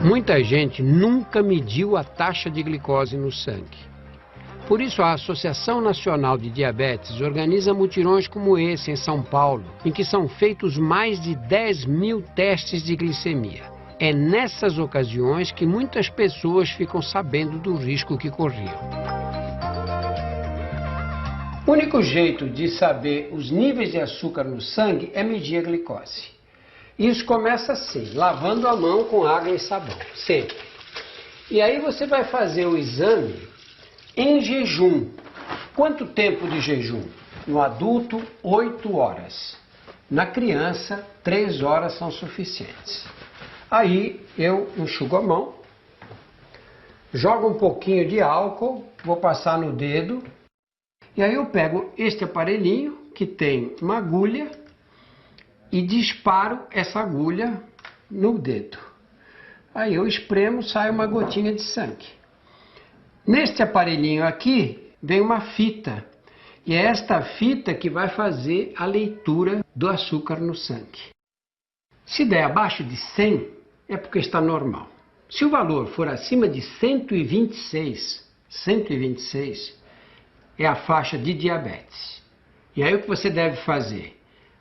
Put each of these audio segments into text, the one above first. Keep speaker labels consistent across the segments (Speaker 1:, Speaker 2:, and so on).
Speaker 1: Muita gente nunca mediu a taxa de glicose no sangue. Por isso, a Associação Nacional de Diabetes organiza mutirões como esse em São Paulo, em que são feitos mais de 10.000 testes de glicemia. É nessas ocasiões que muitas pessoas ficam sabendo do risco que corriam. O único jeito de saber os níveis de açúcar no sangue é medir a glicose. Isso começa assim, lavando a mão com água e sabão, sempre. E aí você vai fazer o exame em jejum. Quanto tempo de jejum? No adulto, 8 horas. Na criança, 3 horas são suficientes. Aí eu enxugo a mão, jogo um pouquinho de álcool, vou passar no dedo, e aí eu pego este aparelhinho, que tem uma agulha, e disparo essa agulha no dedo. Aí eu espremo, sai uma gotinha de sangue. Neste aparelhinho aqui, vem uma fita. E é esta fita que vai fazer a leitura do açúcar no sangue. Se der abaixo de 100, é porque está normal. Se o valor for acima de 126, é a faixa de diabetes. E aí o que você deve fazer?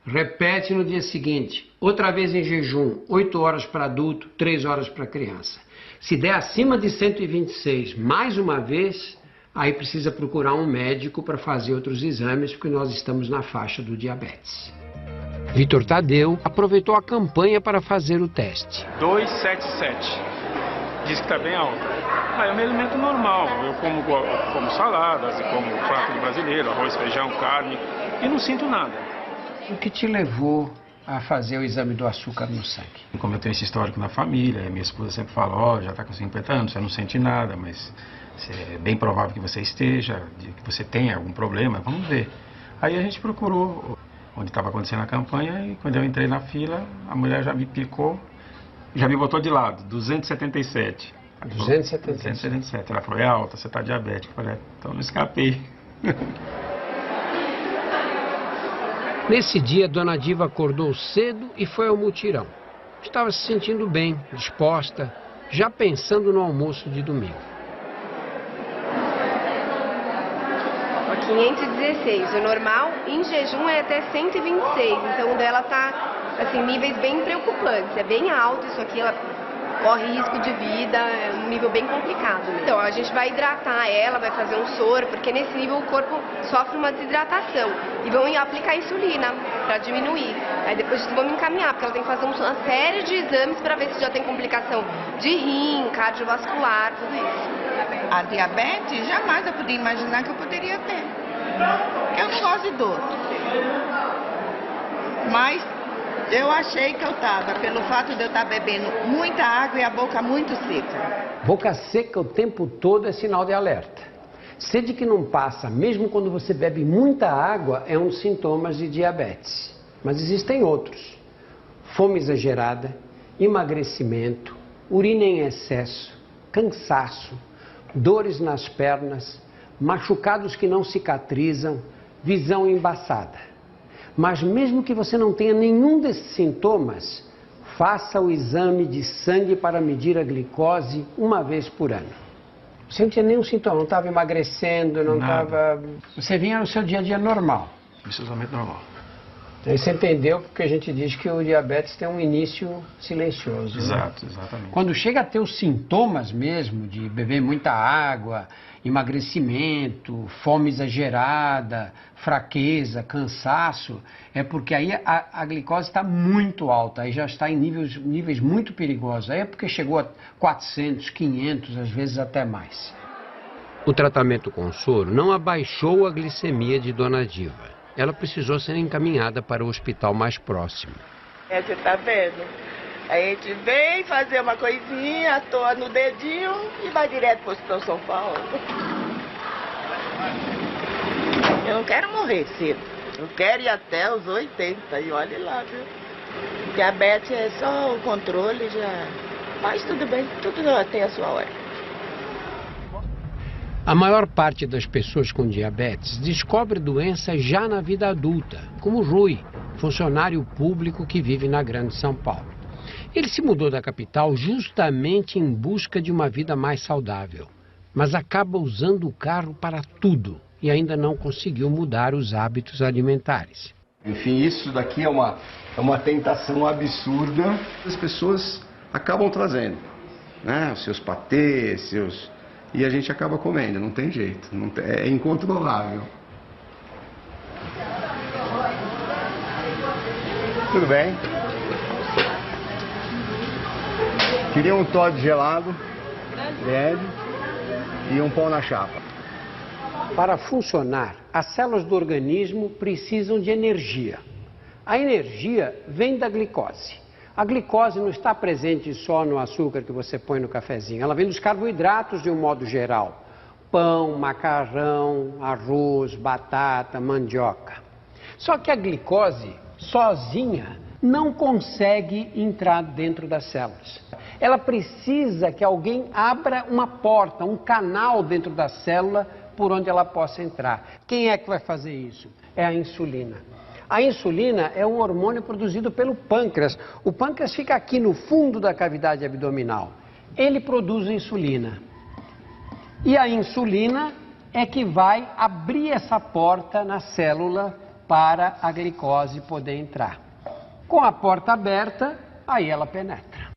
Speaker 1: Repete no dia seguinte, outra vez em jejum, 8 horas para adulto, 3 horas para criança. Se der acima de 126, mais uma vez, aí precisa procurar um médico para fazer outros exames, porque nós estamos na faixa do diabetes. Vitor Tadeu aproveitou a campanha para fazer o teste.
Speaker 2: 277. Diz que está bem alto. Eu me alimento normal. Eu como saladas, como prato brasileiro, arroz, feijão, carne, e não sinto nada.
Speaker 1: O que te levou a fazer o exame do açúcar no sangue?
Speaker 2: Como eu tenho esse histórico na família, minha esposa sempre fala, já está com 50 anos, você não sente nada, mas é bem provável que você esteja, que você tenha algum problema, vamos ver. Aí a gente procurou onde estava acontecendo a campanha e quando eu entrei na fila, a mulher já me picou, já me botou de lado, 277. 277. Ela falou, é alta, você está diabético. Eu falei, então não escapei.
Speaker 1: Nesse dia, Dona Diva acordou cedo e foi ao mutirão. Estava se sentindo bem, disposta, já pensando no almoço de domingo.
Speaker 3: 516, o normal em jejum é até 126, então o dela tá, assim, níveis bem preocupantes, é bem alto isso aqui, ela corre risco de vida, é um nível bem complicado mesmo. Então a gente vai hidratar ela, vai fazer um soro, porque nesse nível o corpo sofre uma desidratação e vão aplicar insulina para diminuir. Aí depois disso vamos encaminhar, porque ela tem que fazer uma série de exames para ver se já tem complicação de rim, cardiovascular, tudo isso.
Speaker 4: A diabetes, jamais eu podia imaginar que eu poderia ter. Eu não gosto de doce. Mas eu achei que eu estava, pelo fato de eu estar bebendo muita água e a boca muito seca.
Speaker 1: Boca seca o tempo todo é sinal de alerta. Sede que não passa, mesmo quando você bebe muita água, é um dos sintomas de diabetes. Mas existem outros. Fome exagerada, emagrecimento, urina em excesso, cansaço, dores nas pernas, machucados que não cicatrizam, visão embaçada. Mas mesmo que você não tenha nenhum desses sintomas, faça o exame de sangue para medir a glicose uma vez por ano. Você não tinha nenhum sintoma, não estava emagrecendo, não estava... Você vinha no seu dia a dia normal.
Speaker 2: Absolutamente normal.
Speaker 1: Aí você entendeu porque a gente diz que o diabetes tem um início silencioso.
Speaker 2: Exato,
Speaker 1: né?
Speaker 2: Exatamente.
Speaker 1: Quando chega a ter os sintomas mesmo de beber muita água, emagrecimento, fome exagerada, fraqueza, cansaço, é porque aí a glicose está muito alta, aí já está em níveis muito perigosos. Aí é porque chegou a 400, 500, às vezes até mais. O tratamento com soro não abaixou a glicemia de Dona Diva. Ela precisou ser encaminhada para o hospital mais próximo.
Speaker 5: Você tá vendo? A gente vem fazer uma coisinha, atoa no dedinho e vai direto para o Hospital São Paulo. Eu não quero morrer cedo. Eu quero ir até os 80 e olhe lá, viu? Diabetes é só o controle já. Mas tudo bem, tudo tem a sua hora.
Speaker 1: A maior parte das pessoas com diabetes descobre doença já na vida adulta, como Rui, funcionário público que vive na Grande São Paulo. Ele se mudou da capital justamente em busca de uma vida mais saudável, mas acaba usando o carro para tudo e ainda não conseguiu mudar os hábitos alimentares.
Speaker 6: Enfim, isso daqui é uma tentação absurda. As pessoas acabam trazendo, né, os seus patês, e a gente acaba comendo, não tem jeito, é incontrolável. Tudo bem? Queria um Toddy gelado, médio, e um pão na chapa.
Speaker 1: Para funcionar, as células do organismo precisam de energia. A energia vem da glicose. A glicose não está presente só no açúcar que você põe no cafezinho, ela vem dos carboidratos de um modo geral. Pão, macarrão, arroz, batata, mandioca. Só que a glicose, sozinha, não consegue entrar dentro das células. Ela precisa que alguém abra uma porta, um canal dentro da célula por onde ela possa entrar. Quem é que vai fazer isso? É a insulina. A insulina é um hormônio produzido pelo pâncreas. O pâncreas fica aqui no fundo da cavidade abdominal. Ele produz insulina. E a insulina é que vai abrir essa porta na célula para a glicose poder entrar. Com a porta aberta, aí ela penetra.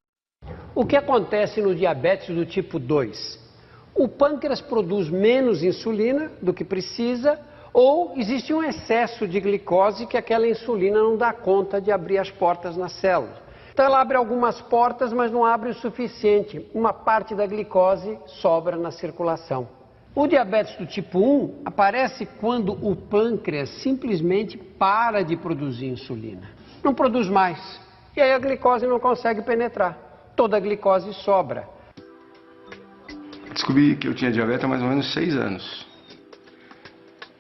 Speaker 1: O que acontece no diabetes do tipo 2? O pâncreas produz menos insulina do que precisa, ou existe um excesso de glicose que aquela insulina não dá conta de abrir as portas na célula. Então ela abre algumas portas, mas não abre o suficiente. Uma parte da glicose sobra na circulação. O diabetes do tipo 1 aparece quando o pâncreas simplesmente para de produzir insulina. Não produz mais. E aí a glicose não consegue penetrar. Toda a glicose sobra.
Speaker 6: Descobri que eu tinha diabetes há mais ou menos 6 anos.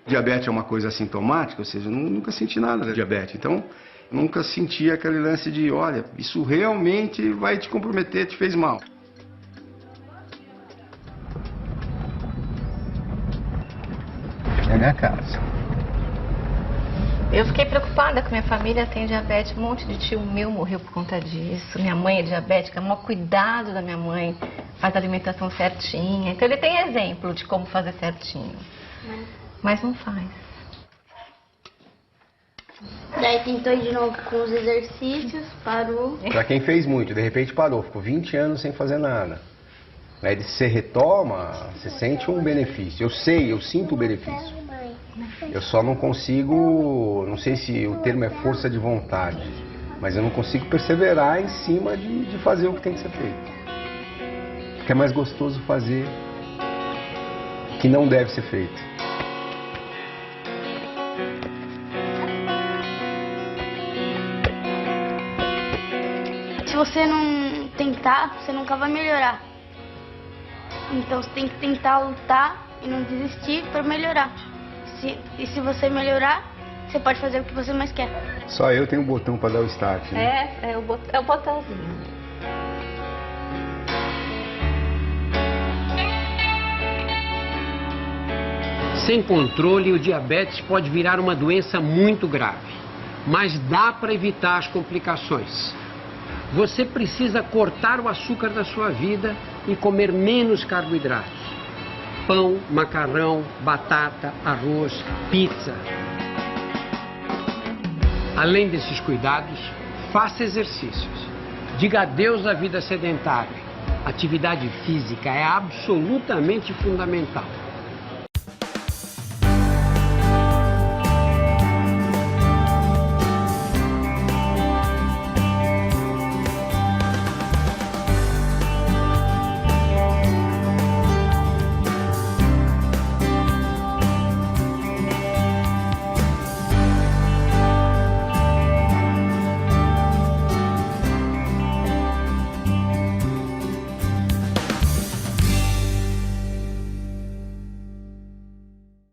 Speaker 6: Diabetes é uma coisa assintomática, ou seja, eu nunca senti nada da diabetes. Então, nunca senti aquele lance de, olha, isso realmente vai te comprometer, te fez mal. É a minha casa.
Speaker 7: Eu fiquei preocupada com minha família, tem diabetes, um monte de tio meu morreu por conta disso. Minha mãe é diabética, o maior cuidado da minha mãe, faz a alimentação certinha. Então ele tem exemplo de como fazer certinho, mas não faz.
Speaker 8: Daí tentou de novo com os exercícios, parou.
Speaker 6: Pra quem fez muito, de repente parou, ficou 20 anos sem fazer nada. Aí você retoma, você sente um benefício. Eu sinto o benefício. Eu só não consigo, não sei se o termo é força de vontade, mas eu não consigo perseverar em cima de fazer o que tem que ser feito. Porque é mais gostoso fazer o que não deve ser feito.
Speaker 8: Se você não tentar, você nunca vai melhorar. Então você tem que tentar lutar e não desistir para melhorar. E se você melhorar, você pode fazer o que você mais quer.
Speaker 6: Só eu tenho um botão para dar o start, né?
Speaker 7: É o botãozinho.
Speaker 1: Sem controle, o diabetes pode virar uma doença muito grave, mas dá para evitar as complicações. Você precisa cortar o açúcar da sua vida e comer menos carboidratos. Pão, macarrão, batata, arroz, pizza. Além desses cuidados, faça exercícios. Diga adeus à vida sedentária. Atividade física é absolutamente fundamental.